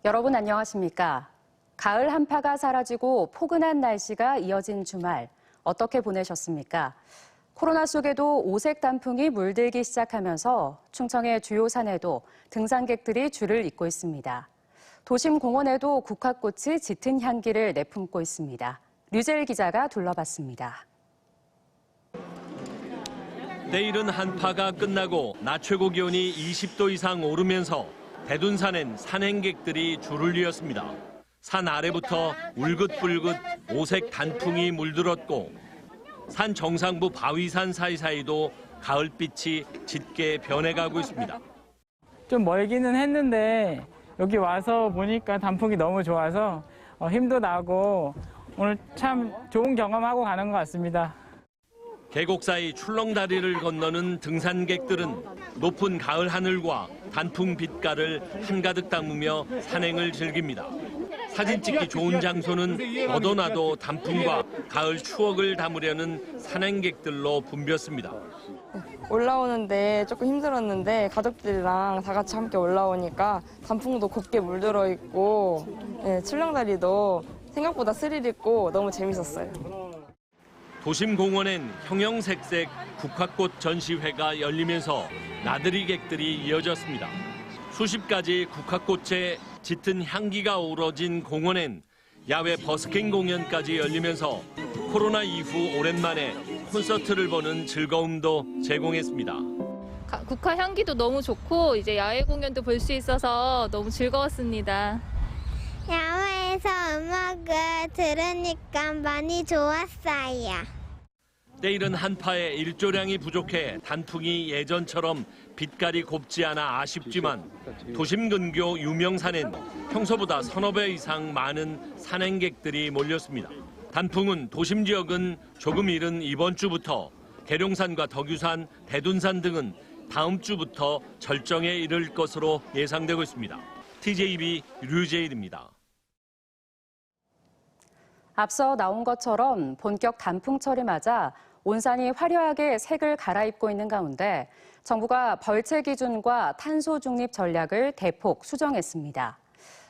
여러분 안녕하십니까? 가을 한파가 사라지고 포근한 날씨가 이어진 주말 어떻게 보내셨습니까? 코로나 속에도 오색 단풍이 물들기 시작하면서 충청의 주요 산에도 등산객들이 줄을 잇고 있습니다. 도심 공원에도 국화꽃이 짙은 향기를 내뿜고 있습니다. 류재일 기자가 둘러봤습니다. 내일은 한파가 끝나고 낮 최고 기온이 20도 이상 오르면서 대둔산엔 산행객들이 줄을 이었습니다. 산 아래부터 울긋불긋 오색 단풍이 물들었고 산 정상부 바위산 사이사이도 가을빛이 짙게 변해가고 있습니다. 좀 멀기는 했는데 여기 와서 보니까 단풍이 너무 좋아서 힘도 나고 오늘 참 좋은 경험하고 가는 것 같습니다. 계곡 사이 출렁다리를 건너는 등산객들은 높은 가을 하늘과 단풍 빛깔을 한가득 담으며 산행을 즐깁니다. 사진 찍기 좋은 장소는 너도나도 단풍과 가을 추억을 담으려는 산행객들로 붐볐습니다. 올라오는데 조금 힘들었는데 가족들이랑 다 같이 함께 올라오니까 단풍도 곱게 물들어 있고 출렁다리도 생각보다 스릴 있고 너무 재밌었어요. 도심 공원엔 형형색색 국화꽃 전시회가 열리면서 나들이객들이 이어졌습니다. 수십 가지 국화꽃의 짙은 향기가 우러진 공원엔 야외 버스킹 공연까지 열리면서 코로나 이후 오랜만에 콘서트를 보는 즐거움도 제공했습니다. 국화 향기도 너무 좋고 이제 야외 공연도 볼 수 있어서 너무 즐거웠습니다. 야외에서 음악을 들으니까 많이 좋았어요. 내일은 한파에 일조량이 부족해 단풍이 예전처럼 빛깔이 곱지 않아 아쉽지만 도심 근교 유명산엔 평소보다 서너 배 이상 많은 산행객들이 몰렸습니다. 단풍은 도심 지역은 조금 이른 이번 주부터 계룡산과 덕유산, 대둔산 등은 다음 주부터 절정에 이를 것으로 예상되고 있습니다. TJB 류재일입니다. 앞서 나온 것처럼 본격 단풍철이 맞아 온 산이 화려하게 색을 갈아입고 있는 가운데 정부가 벌채 기준과 탄소 중립 전략을 대폭 수정했습니다.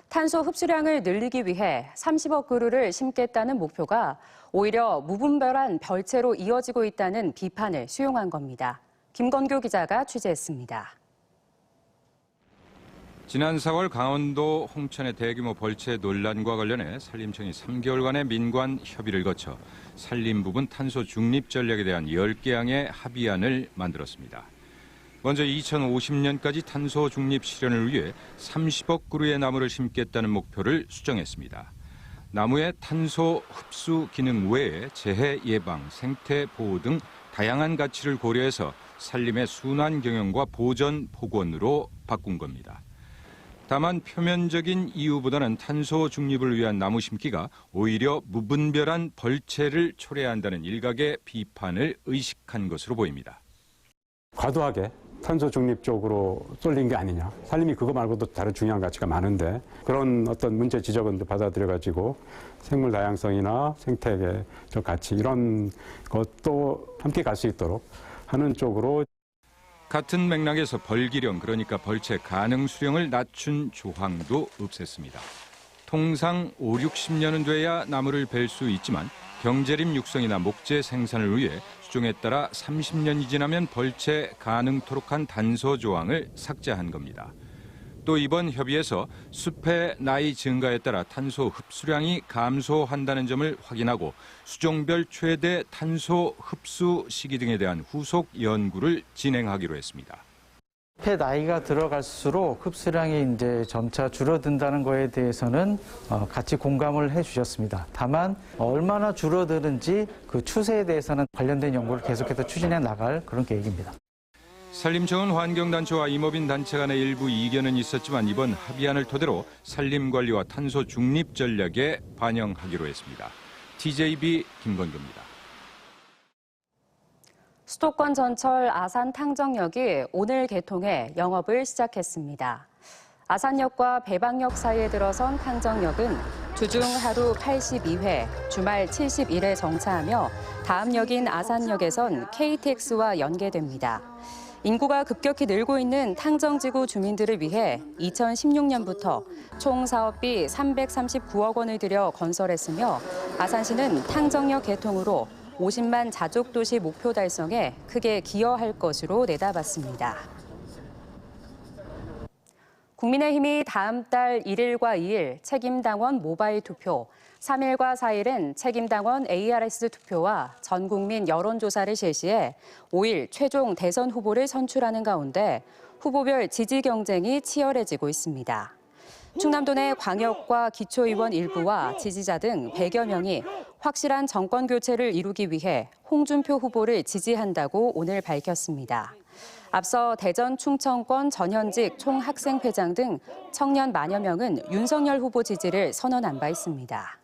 탄소 흡수량을 늘리기 위해 30억 그루를 심겠다는 목표가 오히려 무분별한 벌채로 이어지고 있다는 비판을 수용한 겁니다. 김건교 기자가 취재했습니다. 지난 4월 강원도 홍천의 대규모 벌채 논란과 관련해 산림청이 3개월간의 민관 협의를 거쳐 산림 부분 탄소 중립 전략에 대한 10개항의 합의안을 만들었습니다. 먼저 2050년까지 탄소 중립 실현을 위해 30억 그루의 나무를 심겠다는 목표를 수정했습니다. 나무의 탄소 흡수 기능 외에 재해 예방, 생태 보호 등 다양한 가치를 고려해서 산림의 순환 경영과 보전 복원으로 바꾼 겁니다. 다만 표면적인 이유보다는 탄소 중립을 위한 나무 심기가 오히려 무분별한 벌채를 초래한다는 일각의 비판을 의식한 것으로 보입니다. 과도하게 탄소 중립 쪽으로 쏠린 게 아니냐. 산림이 그거 말고도 다른 중요한 가치가 많은데 그런 어떤 문제 지적은 받아들여가지고 생물 다양성이나 생태계적 가치 이런 것도 함께 갈 수 있도록 하는 쪽으로. 같은 맥락에서 벌기령, 그러니까 벌채 가능 수령을 낮춘 조항도 없앴습니다. 통상 5, 60년은 돼야 나무를 벨 수 있지만 경제림 육성이나 목재 생산을 위해 수종에 따라 30년이 지나면 벌채 가능토록 한 단서 조항을 삭제한 겁니다. 또 이번 협의에서 숲의 나이 증가에 따라 탄소 흡수량이 감소한다는 점을 확인하고 수종별 최대 탄소 흡수 시기 등에 대한 후속 연구를 진행하기로 했습니다. 숲의 나이가 들어갈수록 흡수량이 이제 점차 줄어든다는 거에 대해서는 같이 공감을 해주셨습니다. 다만 얼마나 줄어드는지 그 추세에 대해서는 관련된 연구를 계속해서 추진해 나갈 그런 계획입니다. 산림청은 환경단체와 임업인단체 간의 일부 이견은 있었지만 이번 합의안을 토대로 산림관리와 탄소 중립 전략에 반영하기로 했습니다. TJB 김건규입니다. 수도권 전철 아산 탕정역이 오늘 개통해 영업을 시작했습니다. 아산역과 배방역 사이에 들어선 탕정역은 주중 하루 82회, 주말 71회 정차하며 다음 역인 아산역에선 KTX와 연계됩니다. 인구가 급격히 늘고 있는 탕정지구 주민들을 위해 2016년부터 총 사업비 339억 원을 들여 건설했으며 아산시는 탕정역 개통으로 50만 자족도시 목표 달성에 크게 기여할 것으로 내다봤습니다. 국민의힘이 다음 달 1일과 2일 책임당원 모바일 투표, 3일과 4일은 책임당원 ARS 투표와 전국민 여론조사를 실시해 5일 최종 대선 후보를 선출하는 가운데 후보별 지지 경쟁이 치열해지고 있습니다. 충남도 내 광역과 기초의원 일부와 지지자 등 100여 명이 확실한 정권 교체를 이루기 위해 홍준표 후보를 지지한다고 오늘 밝혔습니다. 앞서 대전 충청권 전현직 총학생회장 등 청년 만여 명은 윤석열 후보 지지를 선언한 바 있습니다.